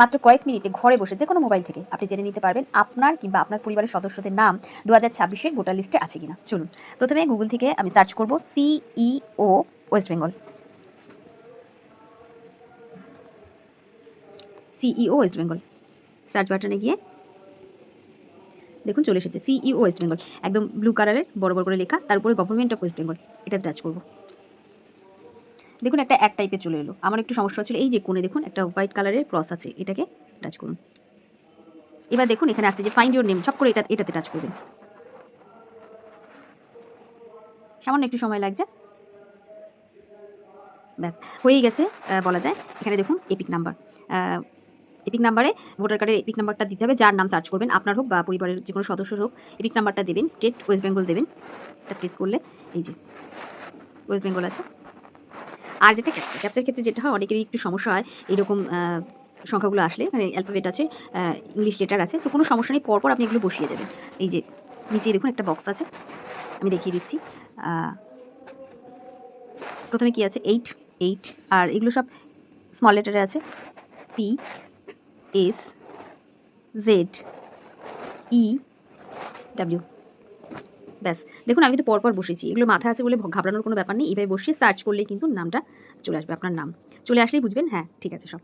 মাত্র কয়েক মিনিটে ঘরে বসে যে কোনো মোবাইল থেকে আপনি জেনে নিতে পারবেন আপনার কিংবা আপনার পরিবারের সদস্যদের নাম 2026-এর ভোটার লিস্টে আছে কিনা। চলুন, প্রথমে গুগল থেকে আমি সার্চ করব CEO West Bengal. CEO West Bengal search বাটনে গিয়ে দেখুন চলে এসেছে সিইও ওয়েস্ট বেঙ্গল, একদম ব্লু কালারের বড় বড় করে লেখা, তার উপরে গভর্নমেন্ট অফ ওয়েস্ট বেঙ্গল। এটা টাচ করব। দেখুন একটা অ্যাড টাইপে চলে এলো। আমার একটু সমস্যা হচ্ছিল, এই যে কোণে দেখুন একটা হোয়াইট কালারের ক্রস আছে, এটাকে টাচ করুন। এবার দেখুন এখানে আসছে যে ফাইন্ড ইউর নেম, সব করে এটাতে টাচ করবেন। সামান্য একটু সময় লাগছে, ব্যাস হয়েই গেছে বলা যায়। এখানে দেখুন এপিক নাম্বার, এপিক নাম্বারে ভোটার কার্ডের এপিক নাম্বারটা দিতে হবে, যার নাম সার্চ করবেন, আপনার হোক বা পরিবারের যে কোনো সদস্যর হোক। এপিক নাম্বারটা দেবেন, স্টেট ওয়েস্ট বেঙ্গল দেবেন। এটা প্রেস করলে এই যে ওয়েস্ট বেঙ্গল আছে। আর যেটা ক্যাপচার ক্ষেত্রে যেটা হয়, অনেকেরই একটু সমস্যা হয় এইরকম সংখ্যাগুলো আসলে, মানে অ্যালফাবেট আছে, ইংলিশ লেটার আছে, তো কোনো সমস্যা নেই, পরপর আপনি এগুলো বসিয়ে দেবেন। এই যে নিচে দেখুন একটা বক্স আছে, আমি দেখিয়ে দিচ্ছি। প্রথমে কি আছে, 8 আর এগুলো সব স্মল লেটারে আছে, P S Z E W. ব্যাস দেখুন আমি তো পরপর বসেছি, এগুলো মাথায় আছে বলে ঘাবড়ানোর কোনো ব্যাপার নেই। এইভাবে বসিয়ে সার্চ করলে কিন্তু নামটা চলে আসবে, আপনার নাম চলে আসলেই বুঝবেন হ্যাঁ ঠিক আছে সব।